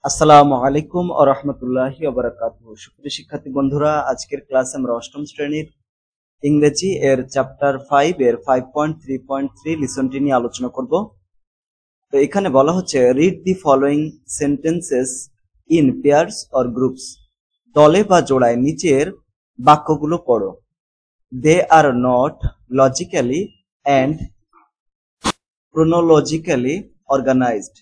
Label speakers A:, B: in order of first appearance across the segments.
A: আসসালামু আলাইকুম ওয়া রাহমাতুল্লাহি ওয়া বারাকাতুহু। সুপ্রিয় শিক্ষার্থী বন্ধুরা, আজকের ক্লাসে আমরা অষ্টম শ্রেণীর ইংরেজি এর চ্যাপ্টার 5 এর 5.3.3 লিসনটি নিয়ে আলোচনা করব। তো এখানে বলা হচ্ছে read the following sentences in pairs or groups. দলে বা জোড়ায় নিচের বাক্যগুলো পড়ো। They are not logically and chronologically organised.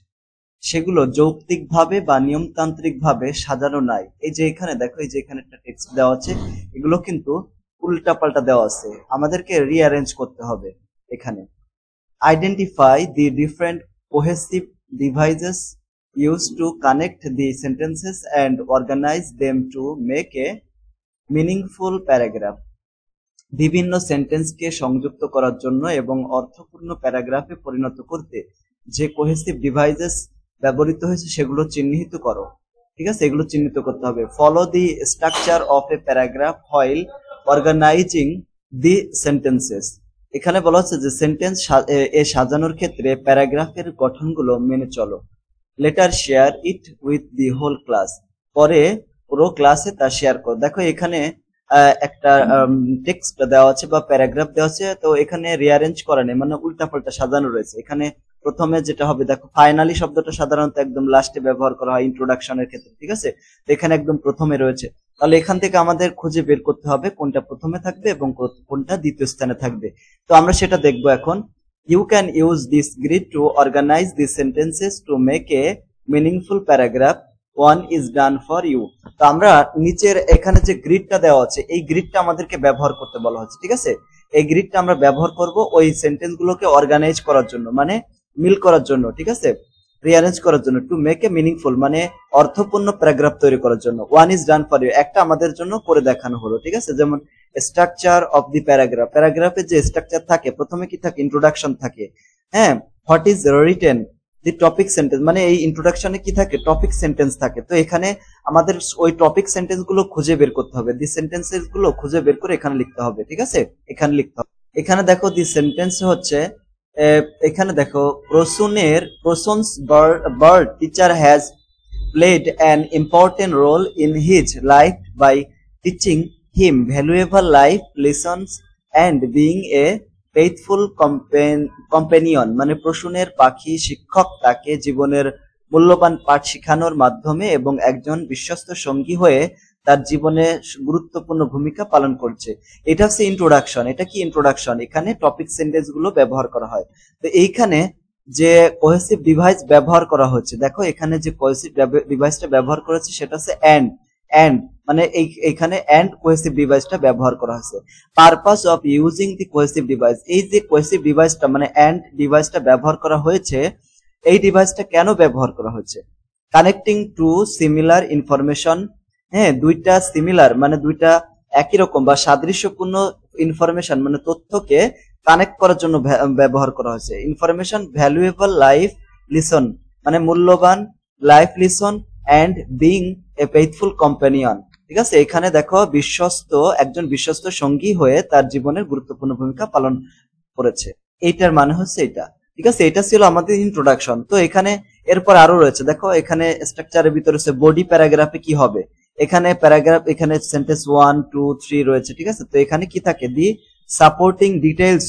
A: সেগুলো যৌক্তিকভাবে বা নিয়মতান্ত্রিকভাবে সাজানো নাই। এই যে এখানে দেখো, এই যে এখানে একটা টেক্সট দেওয়া আছে, এগুলো কিন্তু উল্টাপাল্টা দেওয়া আছে, আমাদেরকে রিঅ্যারেঞ্জ করতে হবে। এখানে identify the different cohesive devices use to connect the sentences and organize them to make a meaningful paragraph. বিভিন্ন সেন্টেন্সকে সংযুক্ত করার জন্য এবং অর্থপূর্ণ প্যারাগ্রাফে পরিণত করতে যে কোহেসিভ ডিভাইসেস ব্যবহৃত হয়েছে সেগুলো চিহ্নিত করো। ঠিক আছে, এগুলো চিহ্নিত করতে হবে। Follow the structure of a paragraph while organizing the sentences. এখানে বলা হচ্ছে যে সেন্টেন্স এ সাজানোর ক্ষেত্রে প্যারাগ্রাফের গঠনগুলো মেনে চলো। Later share it with the whole class. পরে পুরো ক্লাসে তা শেয়ার করো। দেখো এখানে একটা টেক্সট দেওয়া আছে বা প্যারাগ্রাফ দেওয়া আছে, তো এখানে রিঅ্যারেঞ্জ করা নেই, মানে উল্টাপাল্টা সাজানো রয়েছে। এখানে প্রথমে যেটা হবে, দেখো ফাইনালি শব্দটা সাধারণত একদম লাস্টে ব্যবহার করা হয় ইন্ট্রোডাকশনের ক্ষেত্রে। ঠিক আছে, তো এখানে একদম প্রথমে রয়েছে। তাহলে এখান থেকে আমাদের খুঁজে বের করতে হবে কোনটা প্রথমে থাকবে এবং কোনটা দ্বিতীয় স্থানে থাকবে। তো আমরা সেটা দেখবো এখন। You can use this grid to organize the sentences to make a meaningful paragraph. One is done for you. তো আমরা নিচের এখানে যে গ্রিডটা দেওয়া আছে, এই গ্রিডটা আমাদেরকে ব্যবহার করতে বলা হচ্ছে। ঠিক আছে, এই গ্রিডটা আমরা ব্যবহার করব ওই সেন্টেন্স গুলোকে অর্গানাইজ করার জন্য, মানে মিল করার জন্য। ঠিক আছে, রিঅ্যারেঞ্জ করার জন্য। টু মেক এ মিনিংফুল মানে অর্থপূর্ণ প্যারাগ্রাফ তৈরি করার জন্য। One is done for you, একটা আমাদের জন্য করে দেখানো হলো। ঠিক আছে, যেমন স্ট্রাকচার অফ দি প্যারাগ্রাফ। প্যারাগ্রাফে যে স্ট্রাকচার থাকে, প্রথমে কি থাকে, ইন্ট্রোডাকশন থাকে। হ্যাঁ, what is written the topic sentence, মানে এই ইন্ট্রোডাকশনে কি থাকে, টপিক সেন্টেন্স থাকে। তো এখানে আমাদের ওই টপিক সেন্টেন্স গুলো খুঁজে বের করতে হবে, দি সেন্টেন্সেস গুলো খুঁজে বের করে এখানে লিখতে হবে। ঠিক আছে, এখানে লিখতে হবে। এখানে দেখো দি সেন্টেন্স হচ্ছে, এখানে দেখো Prasun's bird teacher has played an important role in his life by teaching him valuable life lessons and being a faithful companion। মানে প্রসূনের পাখি শিক্ষক তাকে জীবনের মূল্যবান পাঠ শেখানোর মাধ্যমে এবং একজন বিশ্বস্ত সঙ্গী হয়ে তার জীবনে গুরুত্বপূর্ণ ভূমিকা পালন করছে। এটা হচ্ছে ইন্ট্রোডাকশন। এটা কি ইন্ট্রোডাকশন? এখানে টপিক সেন্টেন্স গুলো ব্যবহার করা হয়। তো এইখানে যে কোহেসিভ ডিভাইস ব্যবহার করা হচ্ছে, দেখো এখানে যে কোহেসিভ ডিভাইসটা ব্যবহার করেছে সেটা হচ্ছে এন্ড মানে এইখানে এন্ড কোহেসিভ ডিভাইসটা ব্যবহার করা হয়েছে। Purpose of using the cohesive device, এই যে কোহেসিভ ডিভাইসটা মানে এন্ড ডিভাইসটা ব্যবহার করা হয়েছে, এই ডিভাইসটা কেন ব্যবহার করা হয়েছে? Connecting two similar information. হ্যাঁ, দুইটা সিমিলার মানে দুইটা একই রকম বা সাদৃশ্যপূর্ণ ইনফরমেশন মানে তথ্যকে কানেক্ট করার জন্য ব্যবহার করা হয়েছে। ইনফরমেশন ভ্যালুয়েবল লাইফ লিসন মানে মূল্যবান life lesson and being a faithful companion. ঠিক আছে, এখানে দেখো একজন বিশ্বস্ত সঙ্গী হয়ে তার জীবনের গুরুত্বপূর্ণ ভূমিকা পালন করেছে। এইটার মানে হচ্ছে এটা। ঠিক আছে, এটা ছিল আমাদের ইন্ট্রোডাকশন। তো এখানে এরপর আরো রয়েছে, দেখো এখানে স্ট্রাকচারের ভিতরে হচ্ছে বডি প্যারাগ্রাফে কি হবে। এখানে প্যারাগ্রাফ, এখানে সেন্টেন্স 1 2 3 রয়েছে। ঠিক আছে, তো এখানে কি থাকে, the supporting details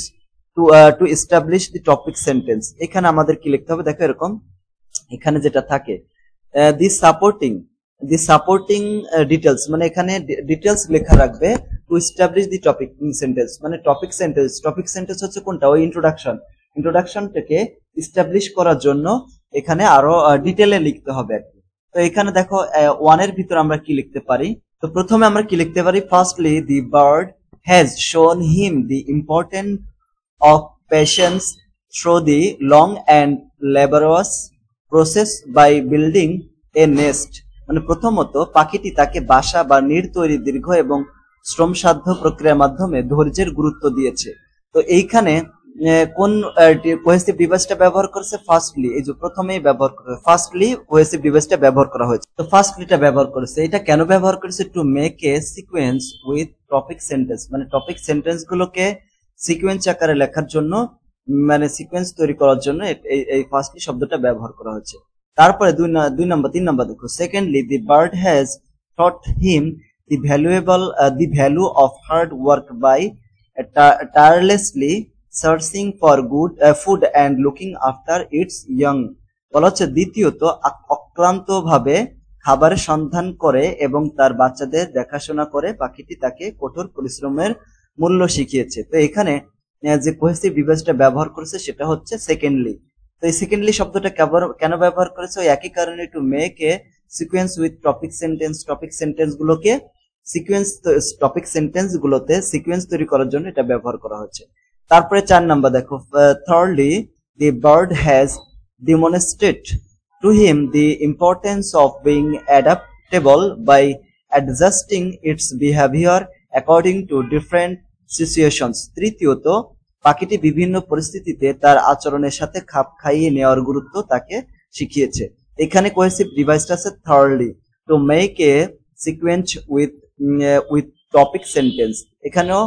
A: to establish the topic sentence. এখানে আমাদের কি লিখতে হবে, দেখো এরকম এখানে যেটা থাকে দি সাপোর্টিং ডিটেইলস মানে এখানে ডিটেইলস লেখা রাখবে two establish the topic sentence মানে টপিক সেন্টেন্স হচ্ছে কোনটা, ওই ইন্ট্রোডাকশনটাকে এস্টাবলিশ করার জন্য এখানে আরো ডিটেইলে লিখতে হবে আর কি। তো এখানে দেখো ওয়ানের ভিতর আমরা কি লিখতে পারি। তো প্রথমে আমরা কি লিখতে পারি, firstly the bird has shown him the importance of patience through the long and laborious process by building a nest। মানে প্রথমত পাখিটি তাকে বাসা বা নির তৈরি দীর্ঘ এবং শ্রমসাধ্য প্রক্রিয়ার মাধ্যমে ধৈর্যের গুরুত্ব দিয়েছে। তো এইখানে কোন কোহেসিভ ডিভাইসটা ব্যবহার করেছে, ফার্স্টলি, এই যে প্রথমেই ব্যবহার করা ফার্স্টলি কোহেসিভ ডিভাইসটা ব্যবহার করা হয়েছে। তো ফার্স্টলিটা ব্যবহার করেছে, এটা কেন ব্যবহার করেছে, two make A sequence with topic sentence মানে টপিক সেন্টেন্স গুলোকে সিকোয়েন্স আকারে লেখার জন্য, মানে সিকোয়েন্স তৈরি করার জন্য এই ফার্স্টলি শব্দটা ব্যবহার করা হয়েছে। তারপরে দুই নাম্বার 3 নাম্বার দেখো, secondly the bird has taught him the value of hard work by tirelessly searching for good food and looking after its young। বলা হচ্ছে দ্বিতীয়ত অক্লান্তভাবে খাবারের সন্ধান করে এবং তার বাচ্চাদের দেখাশোনা করে পাখিটি তাকে কঠোর পরিশ্রমের মূল্য শিখিয়েছে। তো এখানে যে কোহেসিভ ডিভাইসটা ব্যবহার করেছে সেটা হচ্ছে সেকেন্ডলি। তো এই সেকেন্ডলি শব্দটা কেন ব্যবহার করেছে? ওই একই কারণে, two make A sequence with topic sentence গুলোকে সিকোয়েন্স তৈরি করার জন্য এটা ব্যবহার করা হচ্ছে। তারপরে 4 নাম্বার দেখো, thirdly the bird has demonstrated to him the importance of being adaptable by adjusting its behavior according to different situations। তৃতীয়ত পাখিটি বিভিন্ন পরিস্থিতিতে তার আচরণের সাথে খাপ খাইয়ে নেওয়ার গুরুত্ব তাকে শিখিয়েছে। এখানে কোহেসিভ ডিভাইসটা আছে thirdly, to make a sequence with topic sentence। এখানেও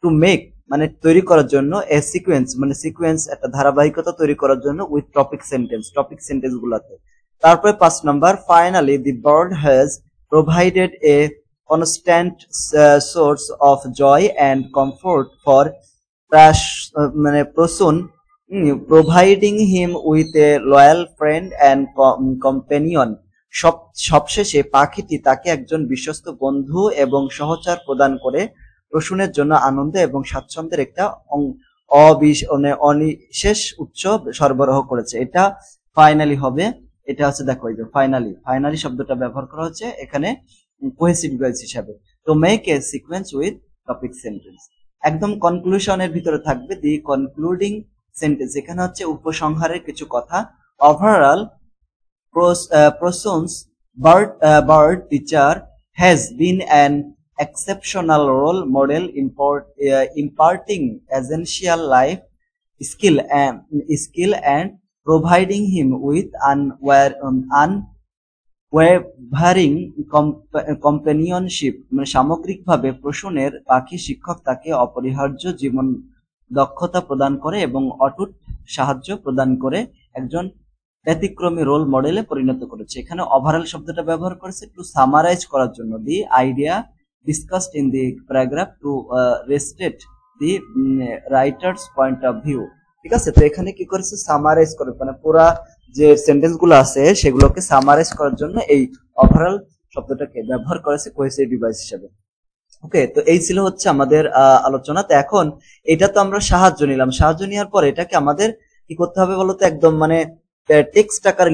A: টু মেক মানে তৈরি করার জন্য, এ সিকোয়েন্স মানে সিকোয়েন্স একটা ধারাবাহিকতা তৈরি করার জন্য উইথ টপিক সেন্টেন্স গুলাতে। তারপরে 5 number, finally the bird has provided a constant source of joy and comfort for Prasun, providing him with a loyal friend and companion. সবশেষে পাখিটি তাকে একজন বিশ্বস্ত বন্ধু এবং সহচর প্রদান করে প্রসূনের জন্য আনন্দ এবং স্বাচ্ছন্দ্যের একটা অনিশেষ উৎস সরবরাহ করেছে। এটা ফাইনালি হবে, এটা হচ্ছে দেখো এই যে ফাইনালি শব্দটা ব্যবহার করা হচ্ছে এখানে কোহেসিভ ডিভাইস হিসাবে। তো make a sequence with topic sentence. একদম কনক্লুশনের ভিতরে থাকবে দি কনক্লুডিং সেন্টেন্স। এখানে হচ্ছে উপসংহারের কিছু কথা। Overall Proson's bird teacher has been an exceptional role model imparting essential life skill and providing him with unwavering companionship। মানে সামগ্রিকভাবে প্রসূনের পাখি শিক্ষক তাকে অপরিহার্য জীবন দক্ষতা প্রদান করে এবং অটুট সাহায্য প্রদান করে একজন ব্যতিক্রমী রোল মডেলে পরিণত করেছে। এখানে ওভারঅল শব্দটা ব্যবহার করেছে টু সামারাইজ করার জন্য, the idea discussed in the paragraph to restate the writer's point of view. ঠিক আছে, তো এখানে কি করেছে? সামারাইজ করে, মানে পুরা যে সেন্টেন্স গুলো আছে সেগুলোকে সামারাইজ করার জন্য এই ওভারঅল শব্দটাকে ব্যবহার করেছে কোহেসিভ ডিভাইস হিসেবে। ওকে, তো এই ছিল হচ্ছে আমাদের আলোচনা। তো এখন এটা তো আমরা সাহায্য নিলাম, সাহায্য নেওয়ার পর এটাকে আমাদের কি করতে হবে বলতো? একদম মানে টেক্সট আকারে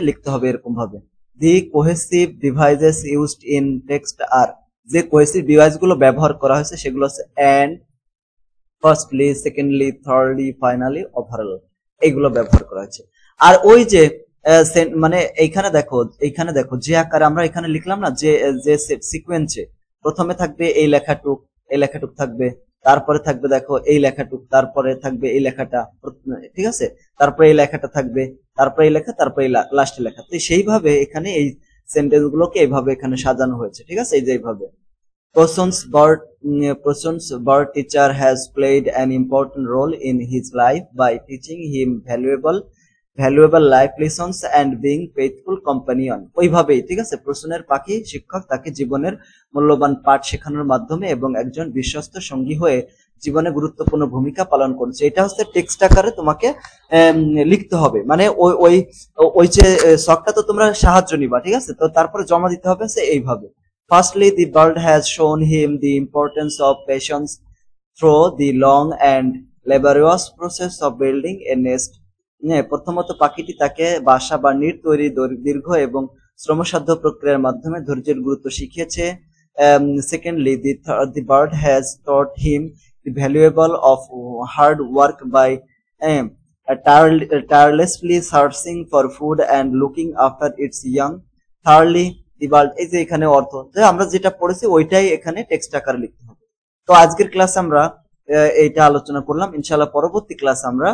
A: লিখতে হবে এরকম ভাবে। The cohesive devices used in text আর, যে কোহেসিভ ডিভাইস গুলো ব্যবহার করা হয়েছে সেগুলো হচ্ছে and, firstly, secondly, thirdly, finally, overall, এইগুলো ব্যবহার করা হয়েছে। আর ওই যে মানে এইখানে দেখো যে আকারে আমরা এখানে লিখলাম না, যে সিকোয়েন্সে প্রথমে থাকবে এই লেখাটুক থাকবে, তারপরে থাকবে দেখো এই লেখাটুক, তারপরে থাকবে এই লেখাটা, ঠিক আছে, তারপরে এই লেখাটা থাকবে, তারপরে এই লেখা, তারপরে এই লাস্টে লেখা। তো সেইভাবে এখানে এই সেন্টেন্স গুলোকে এইভাবে এখানে সাজানো হয়েছে। ঠিক আছে, এই যে এইভাবে Proson's bird teacher has played an important role in his life by teaching him valuable life lessons and being faithful companion। ওইভাবেই, ঠিক আছে, প্রসূনের পাখি শিক্ষক তাকে জীবনের মূল্যবান পাঠ শেখানোর মাধ্যমে এবং একজন বিশ্বস্ত সঙ্গী হয়ে জীবনে গুরুত্বপূর্ণ ভূমিকা পালন করছে। এটা হচ্ছে টেক্সট আকারে তোমাকে লিখতে হবে, মানে ওই যে শখটা তো তোমরা সাহায্য নিবা, ঠিক আছে, তো তারপরে জমা দিতে হবে এইভাবে। Firstly, the bird has shown him the importance of patience through the long and laborious process of building a nest। প্রথমত পাখিটি তাকে বাসা বা নির তৈরি দীর্ঘ এবং শ্রমসাধ্য প্রক্রিয়ার মাধ্যমে ধৈর্যের গুরুত্ব শিখিয়েছে। Secondly, the bird has taught him the valuable of hard work by tirelessly searching for food and looking after its young. Thirdly, the bird, এই যে এখানে অর্থ আমরা যেটা পড়েছি ওইটাই এখানে টেক্সট আকারে লিখতে হবে। তো আজকের ক্লাস আমরা এইটা আলোচনা করলাম। ইনশাআল্লাহ পরবর্তী ক্লাস আমরা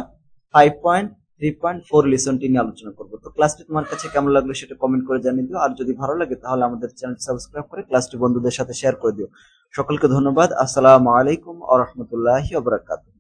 A: 5.3.4 লিসনটি নিয়ে আলোচনা করব। তো ক্লাসটি তোমার কাছে কেমন লাগলো সেটা কমেন্ট করে জানিয়ে দিও, আর যদি ভালো লাগে তাহলে আমাদের চ্যানেল সাবস্ক্রাইব করে ক্লাসটি বন্ধুদের সাথে শেয়ার করে দিও। সকলকে ধন্যবাদ। আসসালামু আলাইকুম ওয়া রাহমাতুল্লাহি ওয়া বারাকাতুহু।